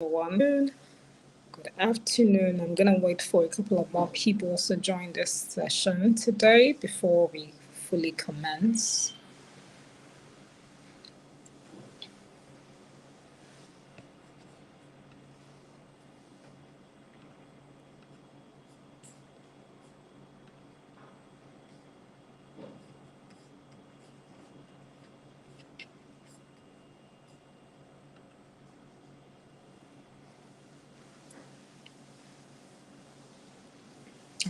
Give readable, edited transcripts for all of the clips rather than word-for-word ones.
everyone. Good afternoon. I'm going to wait for a couple of more people to join this session today before we fully commence.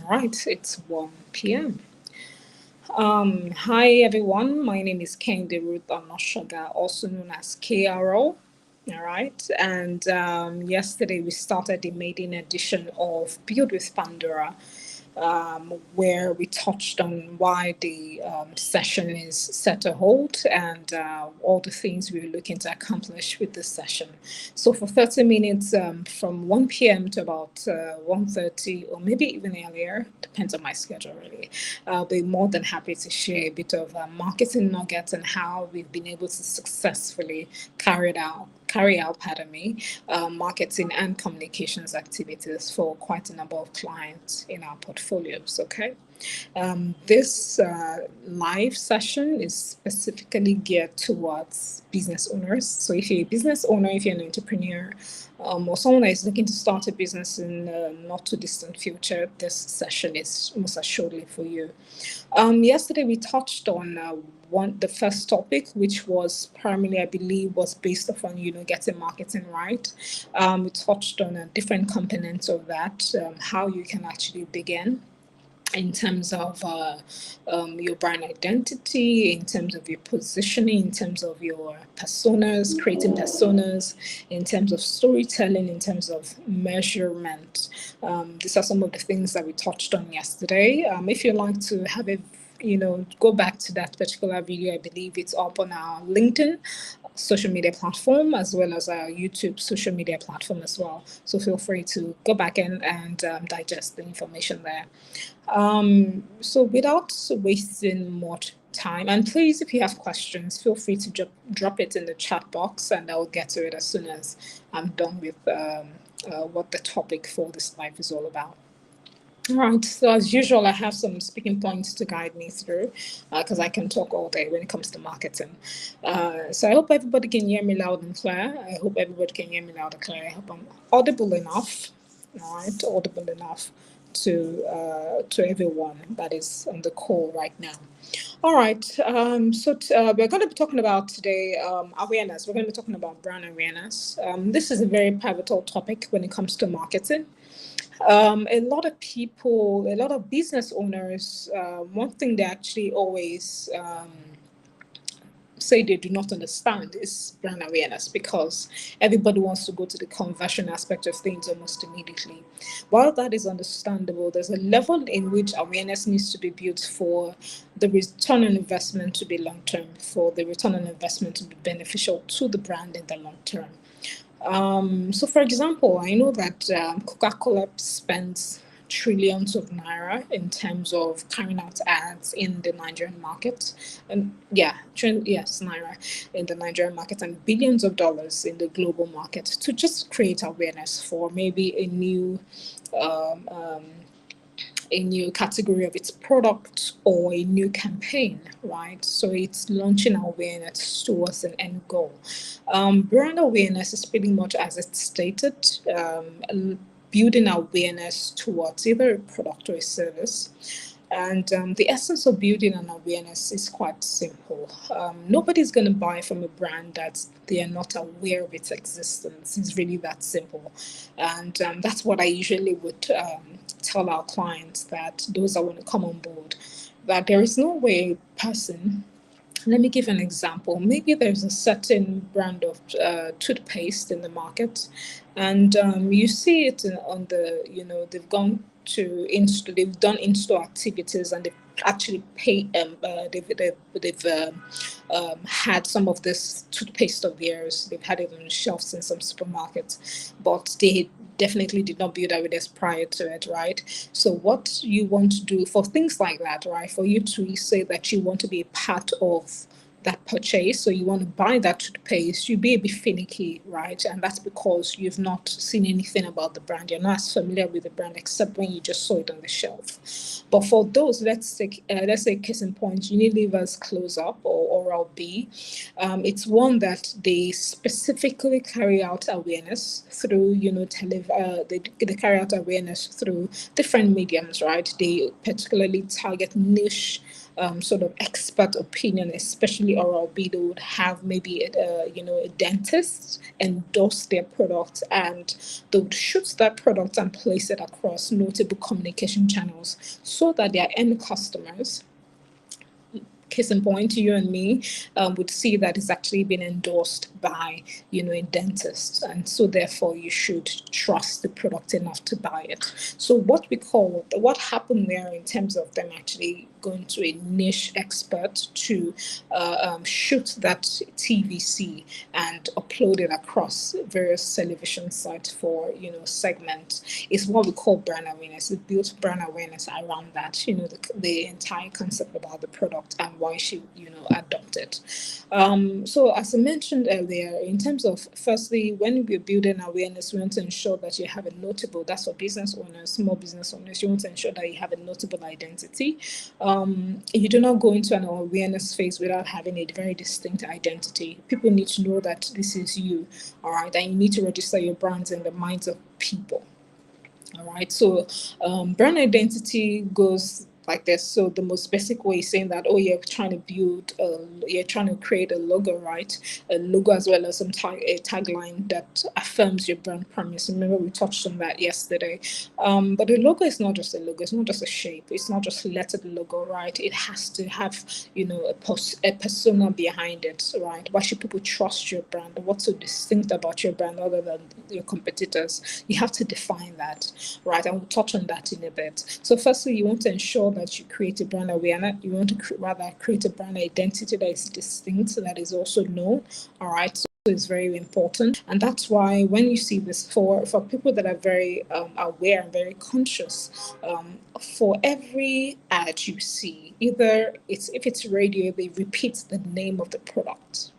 All right, it's 1 p.m. Hi, everyone. My name is Kendi Ruth Onoshoga, also known as KRO. All right. And yesterday we started the maiden edition of Build with Pandora, where we touched on why the session is set to hold and all the things we were looking to accomplish with this session. So for 30 minutes, from 1 p.m. to about 1:30, or maybe even earlier, depends on my schedule really, I'll be more than happy to share a bit of marketing nuggets and how we've been able to successfully carry out, marketing and communications activities for quite a number of clients in our portfolios. Okay. This live session is specifically geared towards business owners. So if you're a business owner, if you're an entrepreneur, or someone that is looking to start a business in the not too distant future, this session is most assuredly for you. Yesterday we touched on the first topic, which was primarily, I believe, was based upon getting marketing right. We touched on different components of that, how you can actually begin in terms of your brand identity, in terms of your positioning, in terms of your personas, creating personas, in terms of storytelling, in terms of measurement. These are some of the things that we touched on yesterday. If you'd like to have go back to that particular video, I believe it's up on our LinkedIn social media platform as well as our YouTube social media platform as well. So feel free to go back in and digest the information there. So without wasting more time, and please, if you have questions, feel free to drop it in the chat box and I'll get to it as soon as I'm done with what the topic for this live is all about. All right, so as usual, I have some speaking points to guide me through because I can talk all day when it comes to marketing. So I hope everybody can hear me loud and clear. I hope everybody can hear me loud and clear. I hope I'm audible enough, all right, audible enough to everyone that is on the call right now. All right, so we're going to be talking about today awareness. We're going to be talking about brand awareness. This is a very pivotal topic when it comes to marketing. A lot of people, a lot of business owners, one thing they actually always say they do not understand is brand awareness because everybody wants to go to the conversion aspect of things almost immediately. While that is understandable, there's a level in which awareness needs to be built for the return on investment to be long term, for the return on investment to be beneficial to the brand in the long term. So, for example, I know that Coca-Cola spends trillions of naira in terms of carrying out ads in the Nigerian market, and yes, naira in the Nigerian market, and billions of dollars in the global market to just create awareness for maybe um, um, a new category of its product or a new campaign, right? So it's launching awareness towards an end goal. Brand awareness is pretty much as it's stated, building awareness towards either a product or a service. And the essence of building an awareness is quite simple. Nobody's going to buy from a brand that they are not aware of its existence. It's really that simple. And that's what I usually would tell our clients, that those that want to come on board, that there is no way a person, let me give an example. Maybe there's a certain brand of toothpaste in the market, and you see it on the, they've gone to they've done in-store activities, and they've actually paid, they've had some of this toothpaste of theirs. They've had it on the shelves in some supermarkets, but they definitely did not build awareness prior to it, right? So what you want to do for things like that, right? For you to say that you want to be a part of that purchase, so you want to buy that toothpaste, you'll be a bit finicky, right? And that's because you've not seen anything about the brand. You're not as familiar with the brand except when you just saw it on the shelf. But for those, let's say case in point, Unilever's Close Up or Oral B, it's one that they specifically carry out awareness through, they carry out awareness through different mediums, right? They particularly target niche sort of expert opinion, especially Oral B. They would have maybe a dentist endorse their product, and they would shoot that product and place it across notable communication channels so that their end customers, case in point, you and me, would see that it's actually been endorsed by, a dentist. And so therefore you should trust the product enough to buy it. So what happened there in terms of them actually going to a niche expert to shoot that TVC and upload it across various television sites for, segment, is what we call brand awareness. It built brand awareness around that, the entire concept about the product and why she, adopt it. So as I mentioned earlier, in terms of, firstly, when we're building awareness, we want to ensure that you have a notable, that's for business owners, small business owners, you want to ensure that you have a notable identity. You do not go into an awareness phase without having a very distinct identity. People need to know that this is you, all right, and you need to register your brands in the minds of people. All right, so brand identity goes like this. So the most basic way is saying that, oh, you're trying to create a logo, right? A logo as well as a tagline that affirms your brand promise. Remember, we touched on that yesterday. But the logo is not just a logo. It's not just a shape. It's not just a lettered logo, right? It has to have, a persona behind it, right? Why should people trust your brand? What's so distinct about your brand other than your competitors? You have to define that, right? And we'll touch on that in a bit. So firstly, you want to ensure that you create a brand awareness. You want to rather create a brand identity that is distinct, that is also known, all right? So it's very important. And that's why when you see this, for people that are very aware and very conscious, for every ad you see, either if it's radio, they repeat the name of the product,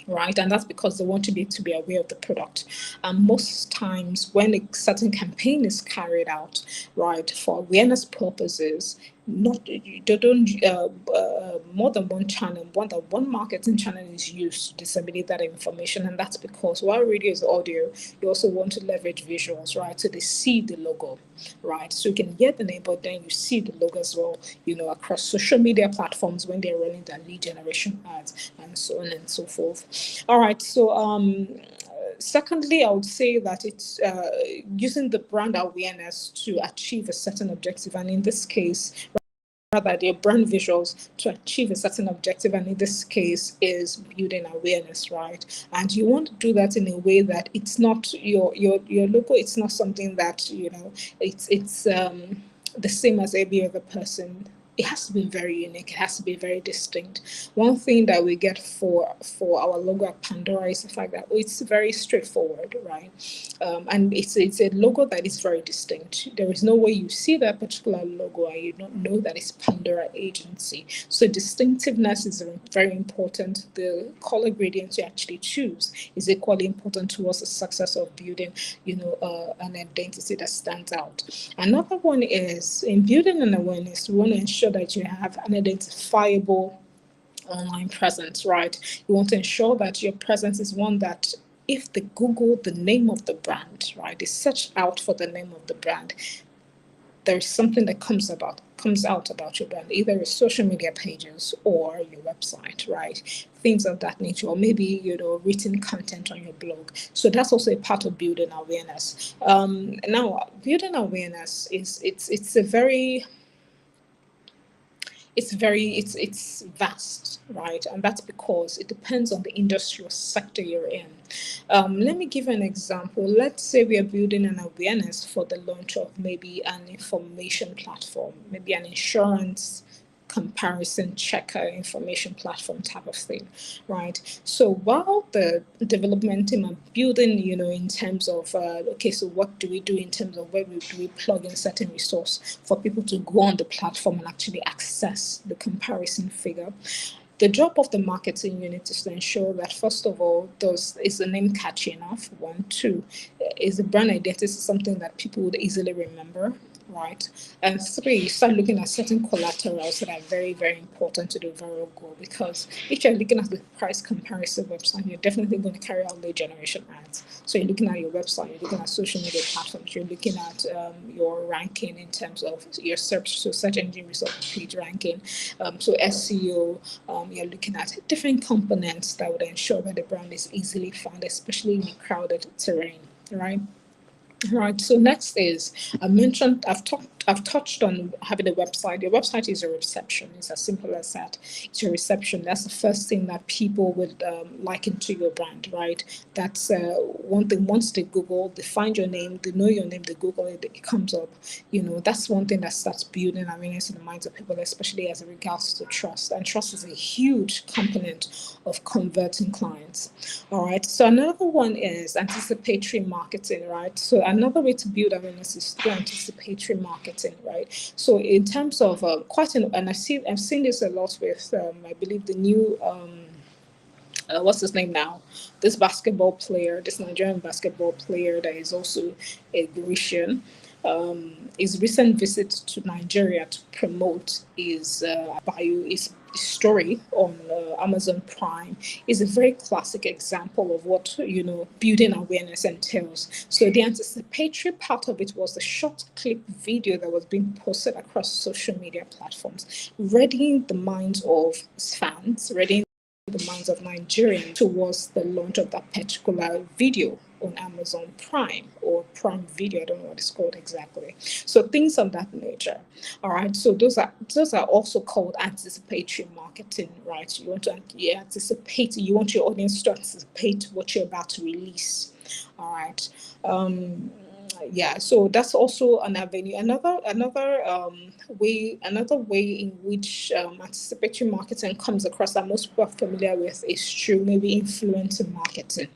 right? And that's because they want to be aware of the product. And most times when a certain campaign is carried out, right, for awareness purposes, not they don't more than one channel, one marketing channel is used to disseminate that information, and that's because while radio is audio, you also want to leverage visuals, right? So they see the logo, right? So you can hear the name, but then you see the logo as well, across social media platforms when they're running their lead generation ads and so on and so forth. All right, so secondly, I would say that it's using the brand awareness to achieve a certain objective, and in this case, rather their brand visuals to achieve a certain objective, and in this case is building awareness, right? And you want to do that in a way that it's not your logo, it's not something that it's the same as every other person. It has to be very unique. It has to be very distinct. One thing that we get for our logo at Pandora is the fact that it's very straightforward, right? And it's a logo that is very distinct. There is no way you see that particular logo and you don't know that it's Pandora Agency. So distinctiveness is very important. The color gradient you actually choose is equally important towards the success of building, an identity that stands out. Another one is in building an awareness, we want to ensure that you have an identifiable online presence, right? You want to ensure that your presence is one that if they Google the name of the brand, right, they search out for the name of the brand, there's something that comes out about your brand, either your social media pages or your website, right? Things of that nature, or maybe written content on your blog. So that's also a part of building awareness. Now, building awareness it's vast, right? And that's because it depends on the industry or sector you're in. Let me give an example. Let's say we are building an awareness for the launch of maybe an information platform, maybe an insurance comparison checker information platform type of thing, right? So while the development team are building, in terms of, okay, so what do we do in terms of where do we plug in certain resource for people to go on the platform and actually access the comparison figure? The job of the marketing unit is to ensure that, first of all, is the name catchy enough? One, two, is the brand identity something that people would easily remember? Right. And three, you start looking at certain collaterals that are very, very important to the overall goal. Because if you're looking at the price comparison website, you're definitely going to carry out lead generation ads. So you're looking at your website, you're looking at social media platforms, you're looking at your ranking in terms of your search engine result page ranking. So SEO, you're looking at different components that would ensure that the brand is easily found, especially in a crowded terrain, right? Right. So next is I've touched on having a website. Your website is a reception. It's as simple as that. It's your reception. That's the first thing that people would liken to your brand, right? That's one thing. Once they Google, they find your name, they know your name, they Google it, it comes up. That's one thing that starts building awareness in the minds of people, especially as it regards to trust. And trust is a huge component of converting clients. All right. So another one is anticipatory marketing, right? So another way to build awareness is through anticipatory marketing, right? So in terms of and I've seen this a lot with I believe the new what's his name now? This Nigerian basketball player that is also a Grecian. His recent visit to Nigeria to promote his story on Amazon Prime is a very classic example of what building awareness entails. So the anticipatory part of it was the short clip video that was being posted across social media platforms, readying the minds of fans, readying the minds of Nigerians towards the launch of that particular video on Amazon Prime or Prime Video. I don't know what it's called exactly. So things of that nature. All right. So those are also called anticipatory marketing, right? You want to anticipate. You want your audience to anticipate what you're about to release. All right. So that's also an avenue. Another way in which anticipatory marketing comes across that most people are familiar with is through maybe influencer marketing,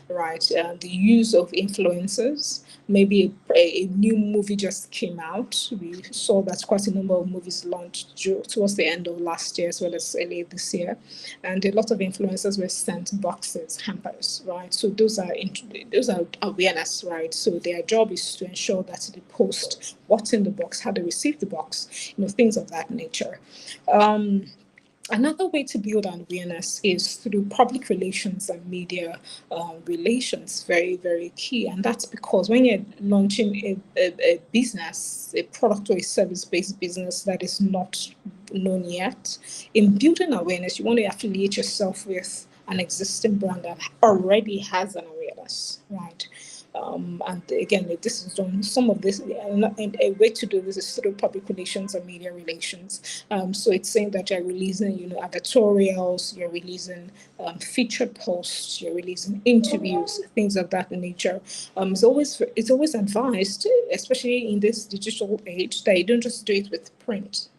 right? The use of influencers. Maybe a new movie just came out. We saw that quite a number of movies launched towards the end of last year as well as early this year, and a lot of influencers were sent boxes, hampers, right? So those are awareness, right? So their job is to ensure that they post what's in the box, how they receive the box, things of that nature. Another way to build awareness is through public relations and media relations. Very, very key. And that's because when you're launching a business, a product or a service-based business that is not known yet, in building awareness, you want to affiliate yourself with an existing brand that already has an awareness, right? And again, this is done. Some of this, a way to do this is through public relations and media relations. So it's saying that you're releasing, editorials, you're releasing featured posts, you're releasing interviews, things of that nature. It's always advised, especially in this digital age, that you don't just do it with print.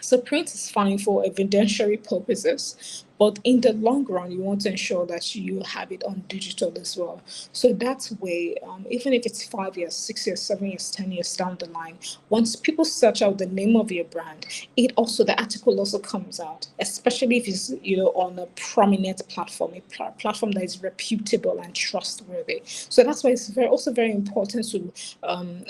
So print is fine for evidentiary purposes, but in the long run, you want to ensure that you have it on digital as well. So that way, even if it's 5 years, 6 years, 7 years, 10 years down the line, once people search out the name of your brand, the article also comes out, especially if it's on a prominent platform, a platform that is reputable and trustworthy. So that's why it's also very important to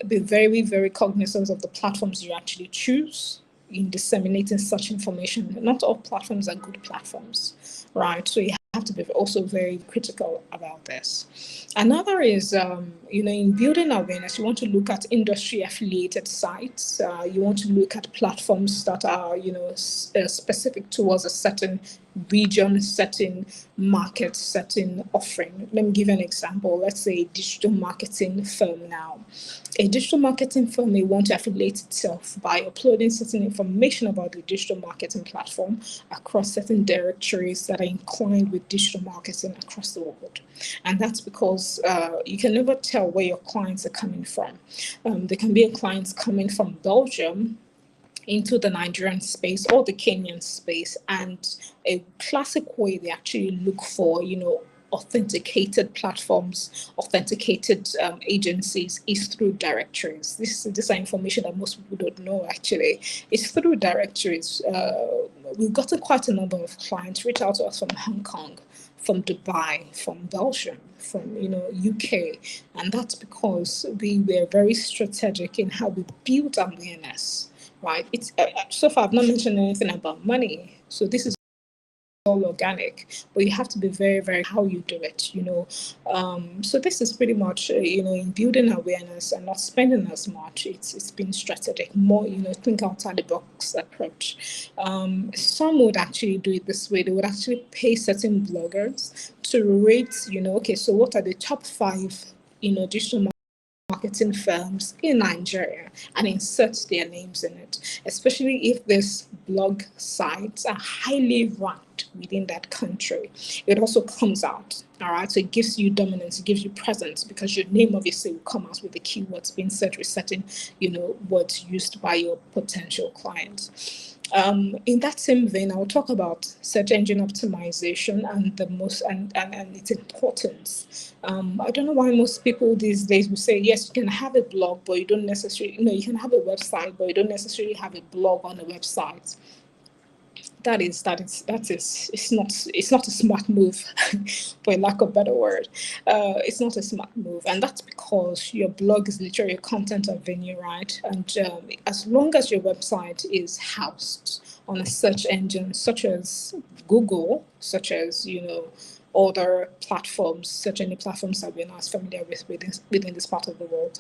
be very, very cognizant of the platforms you actually choose in disseminating such information. Not all platforms are good platforms, right? So you have to be also very critical about this. Another is, in building awareness, you want to look at industry affiliated sites. You want to look at platforms that are, specific towards a certain region, certain market, certain offering. Let me give you an example. Let's say a digital marketing firm now. A digital marketing firm may want to affiliate itself by uploading certain information about the digital marketing platform across certain directories that are inclined with digital marketing across the world. And that's because you can never tell where your clients are coming from. There can be clients coming from Belgium into the Nigerian space or the Kenyan space, and a classic way they actually look for, authenticated platforms, authenticated agencies is through directories. This is information that most people don't know actually. It's through directories. we've gotten quite a number of clients reach out to us from Hong Kong, from Dubai, from Belgium, from UK, and that's because we were very strategic in how we built awareness. Right? It's so far I've not mentioned anything about money, so this is all organic, but you have to be very, very how you do it. So this is pretty much in building awareness and not spending as much. It's been strategic, more think outside the box approach. Some would actually do it this way. They would actually pay certain bloggers to rate, okay, so what are the top 5 digital marketing firms in Nigeria, and insert their names in it, especially if these blog sites are highly ranked within that country. It also comes out, all right? So it gives you dominance, it gives you presence, because your name obviously will come out with the keywords being searched with certain, words used by your potential clients. In that same vein, I'll talk about search engine optimization and and its importance. I don't know why most people these days will say, yes, you can have a blog, but you don't necessarily, you can have a website, but you don't necessarily have a blog on a website. It's not a smart move, for lack of a better word. It's not a smart move, and that's because your blog is literally a content of venue, right? And as long as your website is housed on a search engine such as Google, such as other platforms, search engine platforms that we're not as familiar with within this part of the world.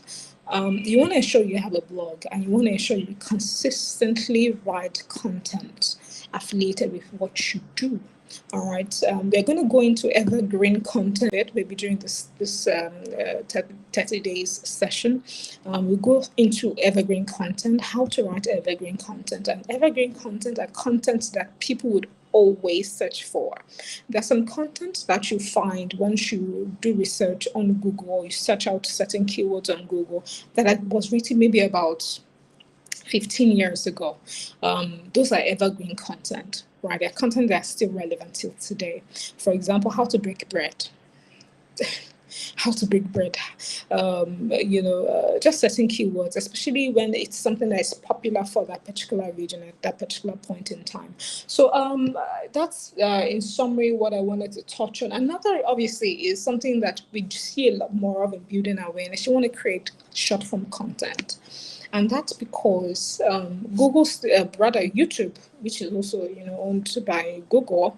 You want to ensure you have a blog, and you want to ensure you consistently write content affiliated with what you do. All right, we're going to go into evergreen content maybe during this 30 days session. We'll go into evergreen content, how to write evergreen content. And evergreen content are content that people would always search for. There's some content that you find once you do research on Google, or you search out certain keywords on Google, that was written maybe about 15 years ago. Those are evergreen content, right? They're content that's still relevant till today. For example, how to bake bread. How to bake bread, just certain keywords, especially when it's something that is popular for that particular region at that particular point in time. So that's in summary what I wanted to touch on. Another obviously is something that we see a lot more of in building awareness. You want to create short form content. And that's because Google's brother YouTube, which is also owned by Google,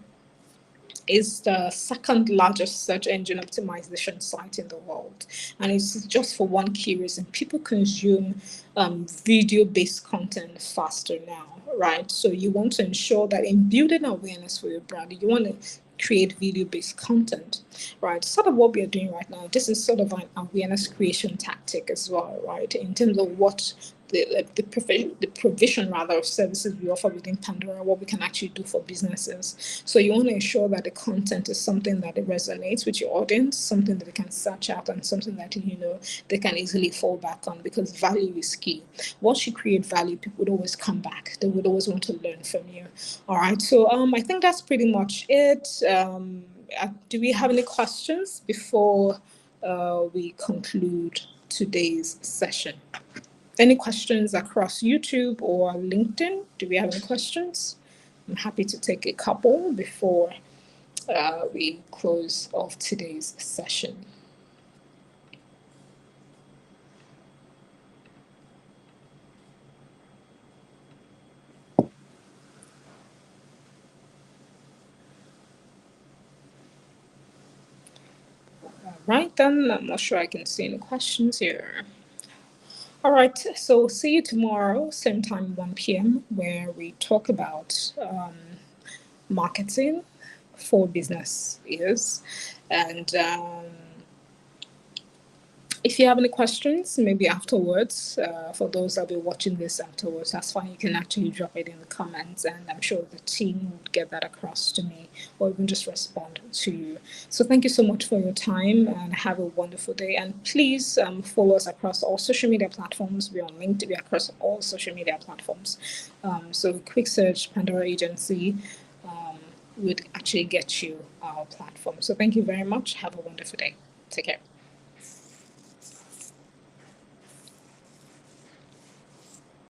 is the second largest search engine optimization site in the world. And it's just for one key reason: people consume video-based content faster now, right? So you want to ensure that in building awareness for your brand, you want to create video-based content, right? Sort of what we are doing right now. This is sort of an awareness creation tactic as well, right? In terms of what the provision rather of services we offer within Pandora, what we can actually do for businesses. So you want to ensure that the content is something that it resonates with your audience, something that they can search out, and something that they can easily fall back on, because value is key. Once you create value, people would always come back. They would always want to learn from you. All right. So I think that's pretty much it. Do we have any questions before we conclude today's session? Any questions across YouTube or LinkedIn? Do we have any questions? I'm happy to take a couple before we close off today's session. All right, then. I'm not sure I can see any questions here. All right, so see you tomorrow, same time, 1 p.m., where we talk about marketing for business ears. And if you have any questions, maybe afterwards, for those that will be watching this afterwards, that's fine. You can actually drop it in the comments, and I'm sure the team would get that across to me, or even just respond to you. So thank you so much for your time, and have a wonderful day. And please follow us across all social media platforms. We're on LinkedIn, we're across all social media platforms. So quick search Pandora Agency would actually get you our platform. So thank you very much. Have a wonderful day. Take care.